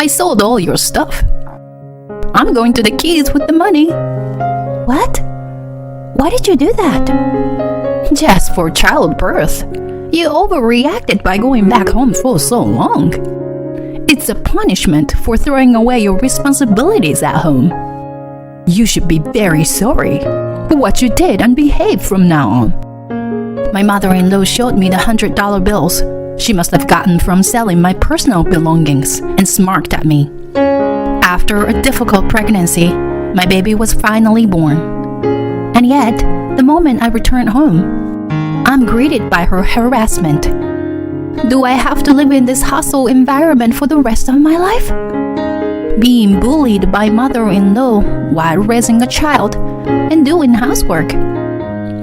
I sold all your stuff. I'm going to the Keys with the money. What? Why did you do that? Just for childbirth. You overreacted by going back home for so long. It's a punishment for throwing away your responsibilities at home. You should be very sorry for what you did and behave from now on. My mother-in-law showed me the $100 bills she must have gotten from selling my personal belongings and smirked at me. After a difficult pregnancy, my baby was finally born. And yet, the moment I returned home, I'm greeted by her harassment. Do I have to live in this hustle environment for the rest of my life? Being bullied by mother-in-law while raising a child and doing housework.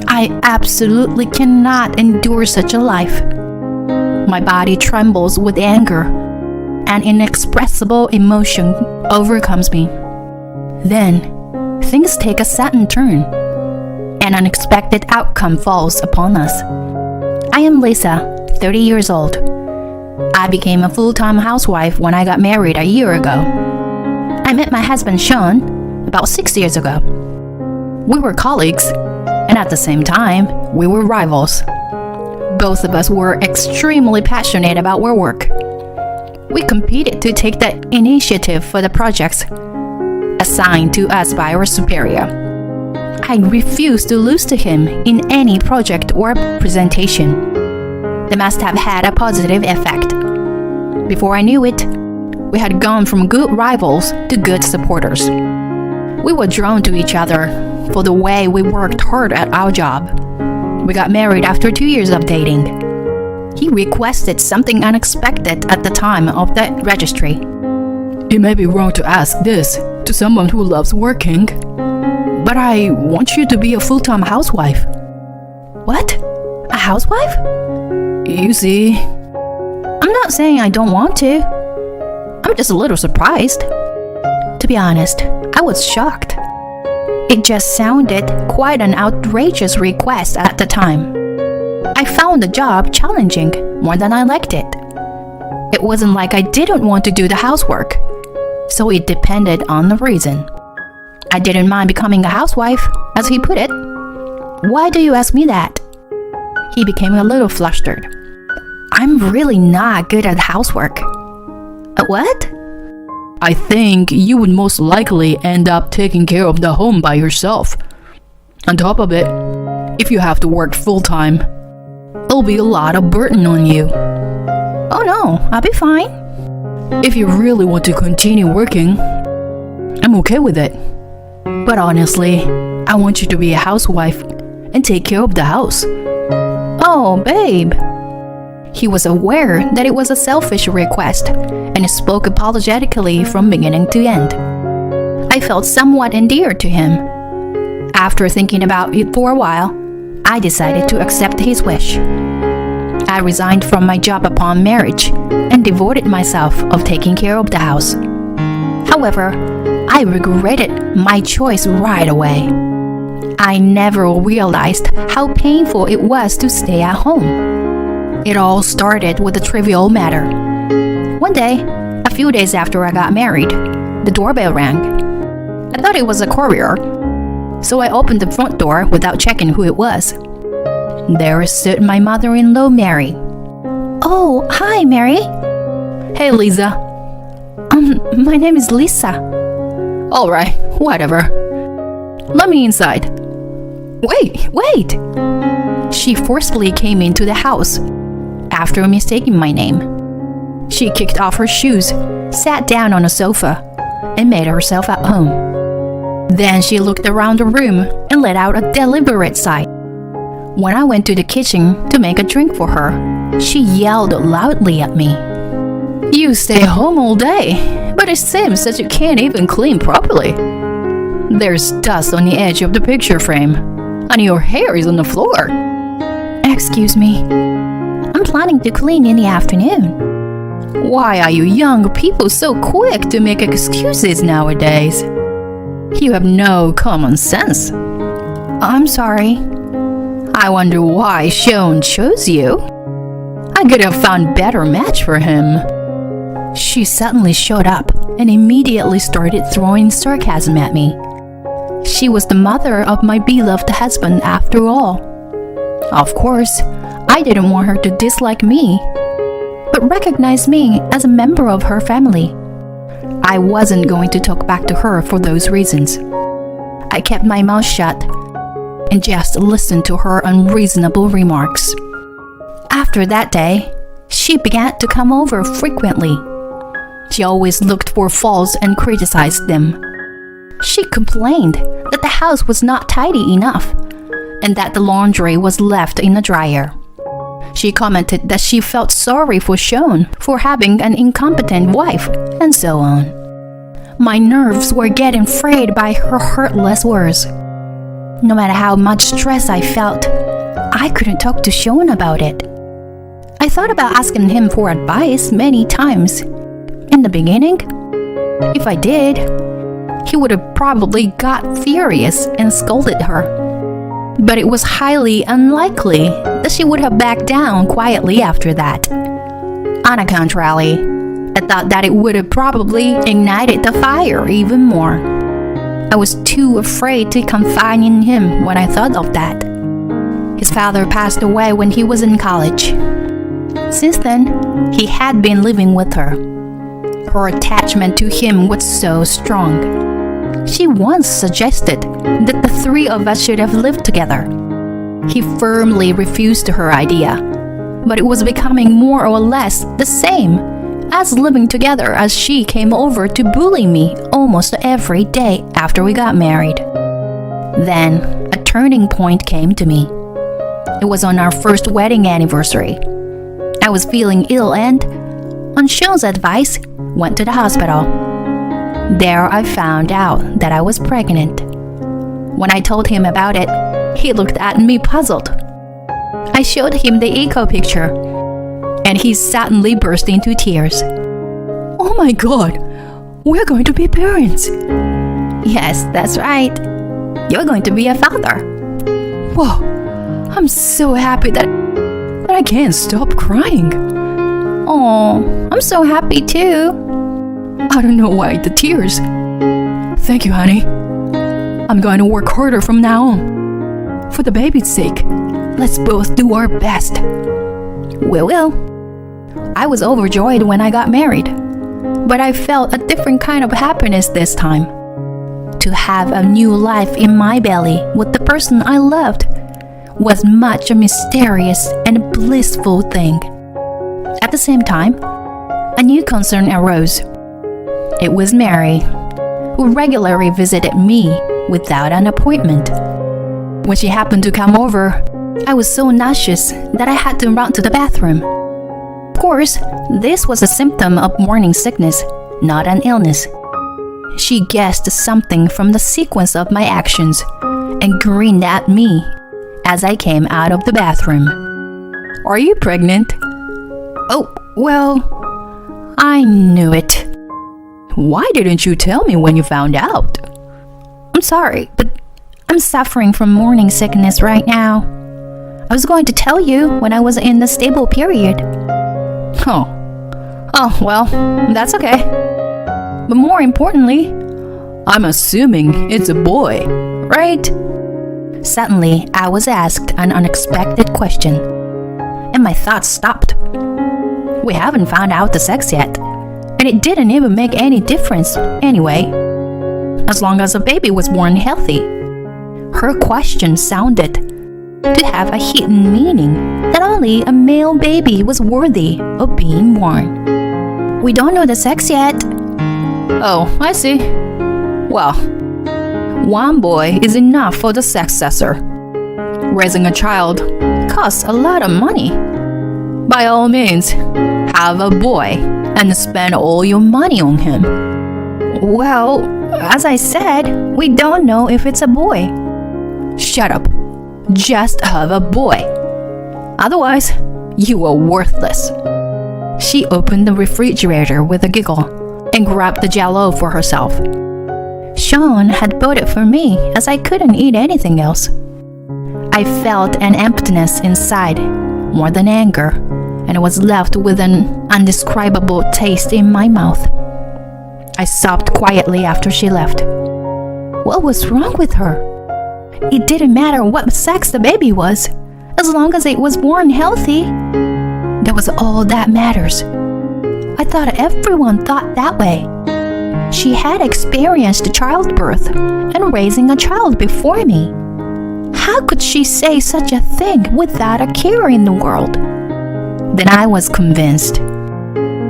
I absolutely cannot endure such a life. My body trembles with anger. An inexpressible emotion overcomes me. Then, things take a sudden turn. An unexpected outcome falls upon us. I am Lisa, 30 years old. I became a full-time housewife when I got married a year ago. I met my husband Sean about 6 years ago. We were colleagues, and at the same time, we were rivals. Both of us were extremely passionate about our work. We competed to take the initiative for the projects assigned to us by our superior. I refused to lose to him in any project or presentation. They must have had a positive effect. Before I knew it, we had gone from good rivals to good supporters. We were drawn to each other for the way we worked hard at our job. We got married after 2 years of dating. He requested something unexpected at the time of the registry. It may be wrong to ask this to someone who loves working, but I want you to be a full-time housewife. What? A housewife? You see, I'm not saying I don't want to. I'm just a little surprised. To be honest, I was shocked. It just sounded quite an outrageous request at the time. I found the job challenging more than I liked it. It wasn't like I didn't want to do the housework, so it depended on the reason. I didn't mind becoming a housewife, as he put it. Why do you ask me that? He became a little flustered. I'm really not good at housework. What? I think you would most likely end up taking care of the home by yourself. On top of it, if you have to work full-time, it'll be a lot of burden on you. Oh no, I'll be fine. If you really want to continue working, I'm okay with it. But honestly, I want you to be a housewife and take care of the house. Oh, babe. He was aware that it was a selfish request and spoke apologetically from beginning to end. I felt somewhat endeared to him. After thinking about it for a while, I decided to accept his wish. I resigned from my job upon marriage and devoted myself of taking care of the house. However, I regretted my choice right away. I never realized how painful it was to stay at home. It all started with a trivial matter. One day, a few days after I got married, the doorbell rang. I thought it was a courier, so I opened the front door without checking who it was. There stood my mother-in-law, Mary. Oh, hi, Mary. Hey, Lisa. My name is Lisa. All right, whatever. Let me inside. Wait! She forcefully came into the house after mistaking my name. She kicked off her shoes, sat down on a sofa, and made herself at home. Then she looked around the room and let out a deliberate sigh. When I went to the kitchen to make a drink for her, she yelled loudly at me. You stay home all day, but it seems that you can't even clean properly. There's dust on the edge of the picture frame, and your hair is on the floor. Excuse me. I'm planning to clean in the afternoon. Why are you young people so quick to make excuses nowadays? You have no common sense. I'm sorry. I wonder why Sean chose you. I could have found a better match for him. She suddenly showed up and immediately started throwing sarcasm at me. She was the mother of my beloved husband after all. Of course, I didn't want her to dislike me, but recognize me as a member of her family. I wasn't going to talk back to her for those reasons. I kept my mouth shut and just listened to her unreasonable remarks. After that day, she began to come over frequently. She always looked for faults and criticized them. She complained that the house was not tidy enough and that the laundry was left in the dryer. She commented that she felt sorry for Sean for having an incompetent wife, and so on. My nerves were getting frayed by her heartless words. No matter how much stress I felt, I couldn't talk to Sean about it. I thought about asking him for advice many times. In the beginning, if I did, he would have probably got furious and scolded her. But it was highly unlikely that she would have backed down quietly after that. On the contrary, I thought that it would have probably ignited the fire even more. I was too afraid to confide in him when I thought of that. His father passed away when he was in college. Since then, he had been living with her. Her attachment to him was so strong. She once suggested that the three of us should have lived together. He firmly refused her idea, but it was becoming more or less the same as living together as she came over to bully me almost every day after we got married. Then, a turning point came to me. It was on our first wedding anniversary. I was feeling ill and, on Sean's advice, went to the hospital. There I found out that I was pregnant. When I told him about it, he looked at me puzzled. I showed him the echo picture, and he suddenly burst into tears. Oh my God, we're going to be parents. Yes, that's right. You're going to be a father. Whoa, I'm so happy that I can't stop crying. Oh, I'm so happy too. I don't know why the tears. Thank you, honey. I'm going to work harder from now on. For the baby's sake, let's both do our best. We will. I was overjoyed when I got married, but I felt a different kind of happiness this time. To have a new life in my belly with the person I loved was much a mysterious and blissful thing. At the same time, a new concern arose. It was Mary, who regularly visited me without an appointment. When she happened to come over, I was so nauseous that I had to run to the bathroom. Of course, this was a symptom of morning sickness, not an illness. She guessed something from the sequence of my actions and grinned at me as I came out of the bathroom. Are you pregnant? Oh, well, I knew it. Why didn't you tell me when you found out? I'm sorry, but I'm suffering from morning sickness right now. I was going to tell you when I was in the stable period. Oh, well, that's okay. But more importantly, I'm assuming it's a boy, right? Suddenly, I was asked an unexpected question, and my thoughts stopped. We haven't found out the sex yet, and it didn't even make any difference anyway, as long as a baby was born healthy. Her question sounded to have a hidden meaning that only a male baby was worthy of being born. We don't know the sex yet. Oh, I see. Well, one boy is enough for the successor. Raising a child costs a lot of money. By all means, have a boy and spend all your money on him. Well, as I said, we don't know if it's a boy. Shut up. Just have a boy. Otherwise, you are worthless. She opened the refrigerator with a giggle and grabbed the Jell-O for herself. Sean had bought it for me as I couldn't eat anything else. I felt an emptiness inside, more than anger, and was left with an undescribable taste in my mouth. I sobbed quietly after she left. What was wrong with her? It didn't matter what sex the baby was, as long as it was born healthy. That was all that matters. I thought everyone thought that way. She had experienced childbirth and raising a child before me. How could she say such a thing without a care in the world? Then I was convinced.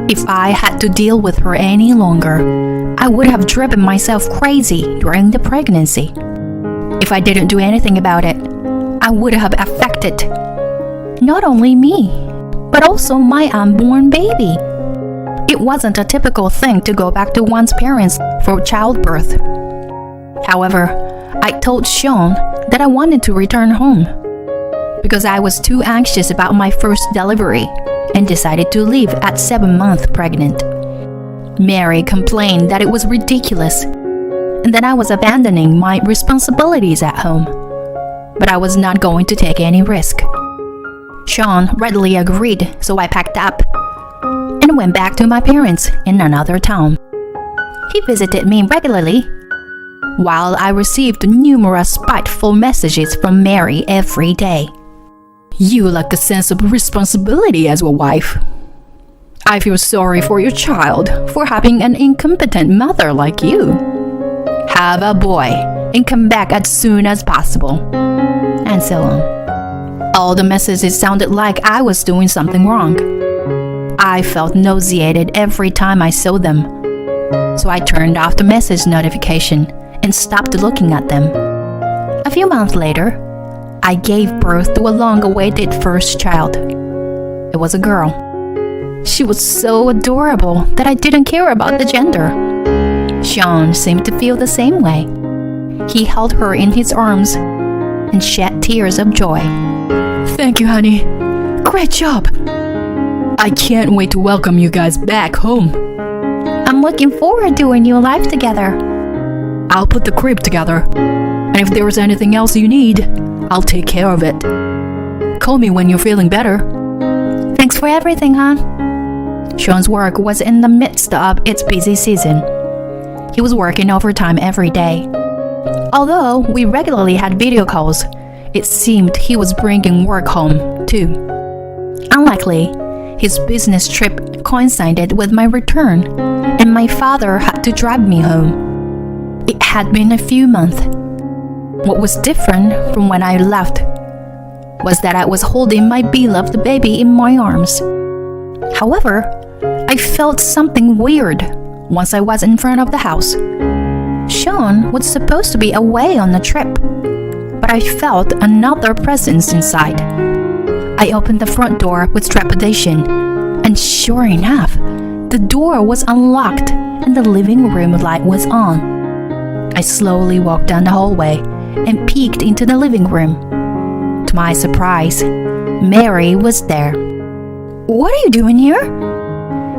If I had to deal with her any longer, I would have driven myself crazy during the pregnancy. If I didn't do anything about it, I would have affected not only me, but also my unborn baby. It wasn't a typical thing to go back to one's parents for childbirth. However, I told Sean that I wanted to return home because I was too anxious about my first delivery and decided to leave at 7 months pregnant. Mary complained that it was ridiculous and that I was abandoning my responsibilities at home, but I was not going to take any risk. Sean readily agreed, so I packed up and went back to my parents in another town. He visited me regularly, while I received numerous spiteful messages from Mary every day. You lack a sense of responsibility as a wife. I feel sorry for your child for having an incompetent mother like you. Have a boy and come back as soon as possible. And so on. All the messages sounded like I was doing something wrong. I felt nauseated every time I saw them, so I turned off the message notification and stopped looking at them. A few months later, I gave birth to a long-awaited first child. It was a girl. She was so adorable that I didn't care about the gender. Sean seemed to feel the same way. He held her in his arms and shed tears of joy. Thank you, honey. Great job. I can't wait to welcome you guys back home. I'm looking forward to a new life together. I'll put the crib together, and if there's anything else you need, I'll take care of it. Call me when you're feeling better. Thanks for everything, hon. Sean's work was in the midst of its busy season. He was working overtime every day. Although we regularly had video calls, it seemed he was bringing work home, too. Unlikely, his business trip coincided with my return, and my father had to drive me home. It had been a few months. What was different from when I left was that I was holding my beloved baby in my arms. However, I felt something weird once I was in front of the house. Sean was supposed to be away on a trip, but I felt another presence inside. I opened the front door with trepidation, and sure enough, the door was unlocked and the living room light was on. I slowly walked down the hallway and peeked into the living room. To my surprise, Mary was there. What are you doing here?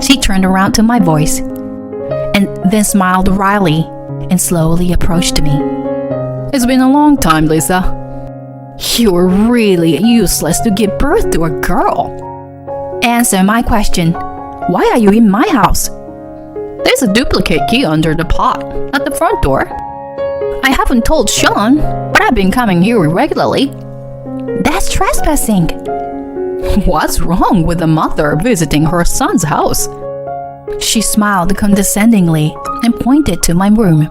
She turned around to my voice, and then smiled wryly and slowly approached me. It's been a long time, Lisa. You're really useless to give birth to a girl. Answer my question. Why are you in my house? There's a duplicate key under the pot at the front door. I haven't told Sean, but I've been coming here regularly. That's trespassing. What's wrong with a mother visiting her son's house? She smiled condescendingly and pointed to my room.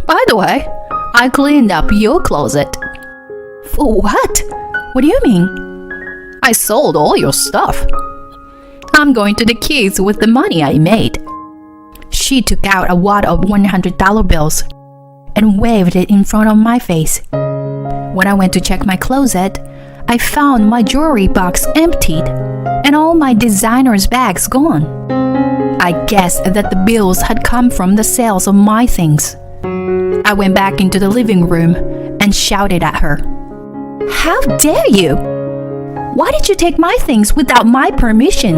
By the way, I cleaned up your closet. For what? What do you mean? I sold all your stuff. I'm going to the kids with the money I made. She took out a wad of $100 bills and waved it in front of my face. When I went to check my closet, I found my jewelry box emptied and all my designer's bags gone. I guessed that the bills had come from the sales of my things. I went back into the living room and shouted at her. How dare you? Why did you take my things without my permission?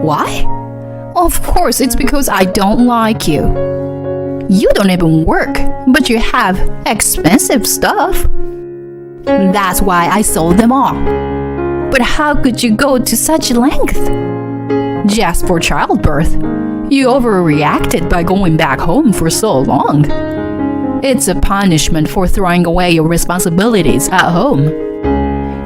Why? Of course, it's because I don't like you. You don't even work, but you have expensive stuff. That's why I sold them all. But how could you go to such length? just for childbirth. You overreacted by going back home for so long. It's a punishment for throwing away your responsibilities at home.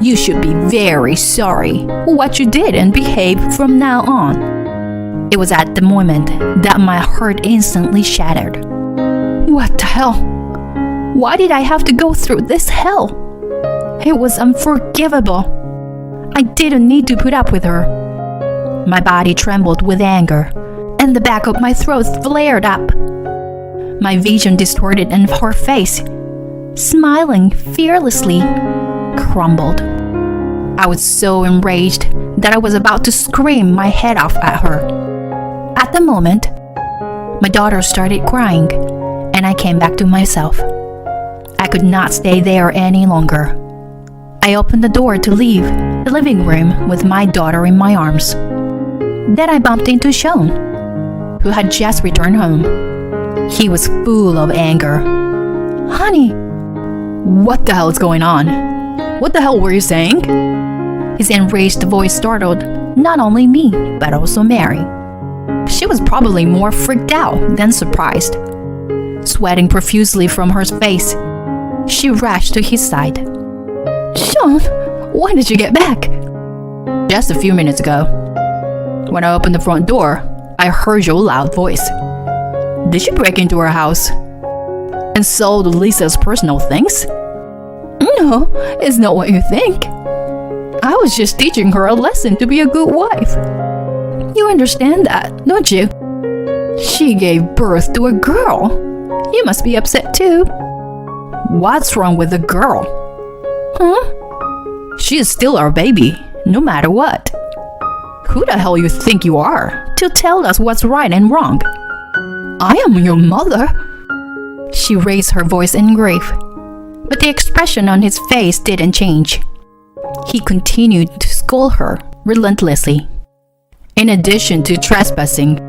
You should be very sorry for what you did and behave from now on." It was at the moment that my heart instantly shattered. What the hell? Why did I have to go through this hell? It was unforgivable. I didn't need to put up with her. My body trembled with anger, and the back of my throat flared up. My vision distorted, and her face, smiling fearlessly, crumbled. I was so enraged that I was about to scream my head off at her. At the moment, my daughter started crying, and I came back to myself. I could not stay there any longer. I opened the door to leave the living room with my daughter in my arms. Then I bumped into Sean, who had just returned home. He was full of anger. "Honey, what the hell is going on? What the hell were you saying?" His enraged voice startled not only me, but also Mary. She was probably more freaked out than surprised. Sweating profusely from her face, she rushed to his side. "Sean, when did you get back?" "Just a few minutes ago. When I opened the front door, I heard your loud voice. Did you break into our house and sold Lisa's personal things?" "No, it's not what you think. I was just teaching her a lesson to be a good wife. You understand that, don't you? She gave birth to a girl. You must be upset too." "What's wrong with the girl?" "Huh? "She is still our baby, no matter what. Who the hell you think you are to tell us what's right and wrong?" I am your mother." She raised her voice in grief, but the expression on his face didn't change. He continued to scold her relentlessly. "In addition to trespassing,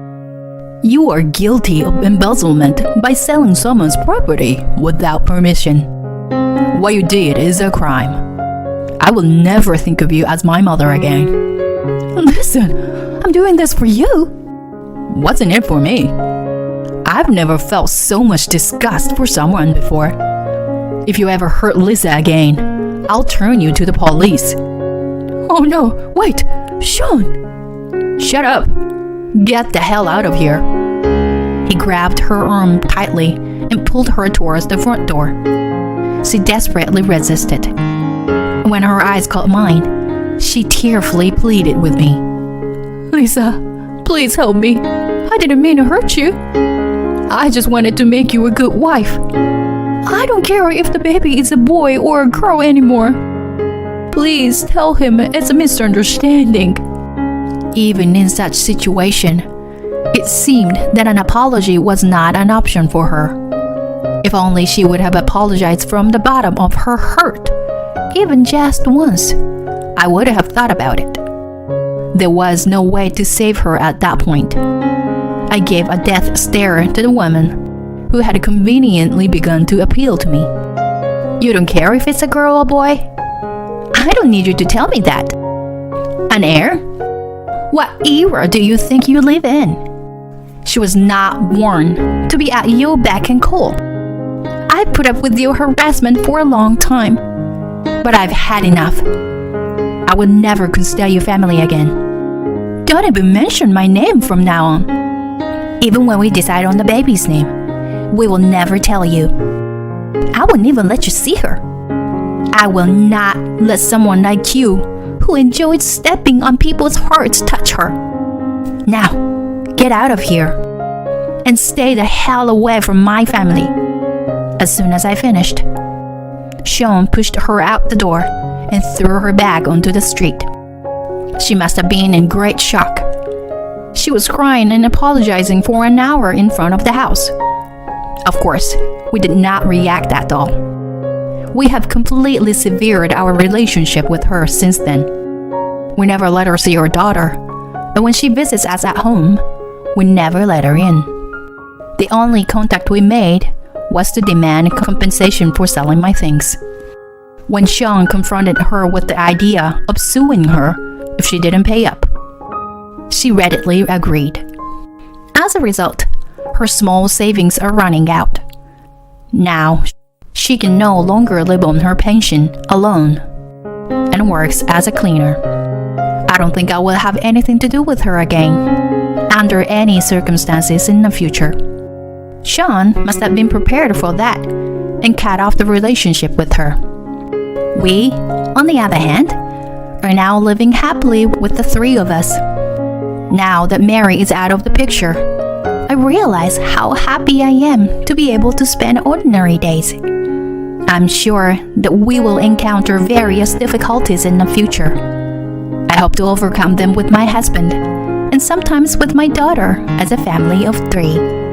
you are guilty of embezzlement by selling someone's property without permission. What you did is a crime. I will never think of you as my mother again." "Listen, I'm doing this for you." "What's in it for me? I've never felt so much disgust for someone before. If you ever hurt Lisa again, I'll turn you to the police." "Oh no, wait, Sean." "Shut up. Get the hell out of here." He grabbed her arm tightly and pulled her towards the front door. She desperately resisted. When her eyes caught mine, she tearfully pleaded with me. "Lisa, please help me. I didn't mean to hurt you. I just wanted to make you a good wife. I don't care if the baby is a boy or a girl anymore. Please tell him it's a misunderstanding." Even in such situation, it seemed that an apology was not an option for her. If only she would have apologized from the bottom of her heart, even just once, I would have thought about it. There was no way to save her at that point. I gave a death stare to the woman who had conveniently begun to appeal to me. "You don't care if it's a girl or boy? I don't need you to tell me that. An heir? What era do you think you live in? She was not born to be at your beck and call. I've put up with your harassment for a long time, but I've had enough. I will never consider your family again. Don't even mention my name from now on. Even when we decide on the baby's name, we will never tell you. I won't even let you see her. I will not let someone like you, who enjoyed stepping on people's hearts, touch her. Now, get out of here and stay the hell away from my family." As soon as I finished, Sean pushed her out the door and threw her bag onto the street. She must have been in great shock. She was crying and apologizing for an hour in front of the house. Of course, we did not react at all. We have completely severed our relationship with her since then. We never let her see her daughter, and when she visits us at home, we never let her in. The only contact we made was to demand compensation for selling my things. When Sean confronted her with the idea of suing her if she didn't pay up, She readily agreed. As a result, her small savings are running out. Now, she can no longer live on her pension alone and works as a cleaner. I don't think I will have anything to do with her again, under any circumstances in the future. Sean must have been prepared for that and cut off the relationship with her. We, on the other hand, are now living happily with the three of us. Now that Mary is out of the picture, I realize how happy I am to be able to spend ordinary days. I'm sure that we will encounter various difficulties in the future. I hope to overcome them with my husband and sometimes with my daughter as a family of 3.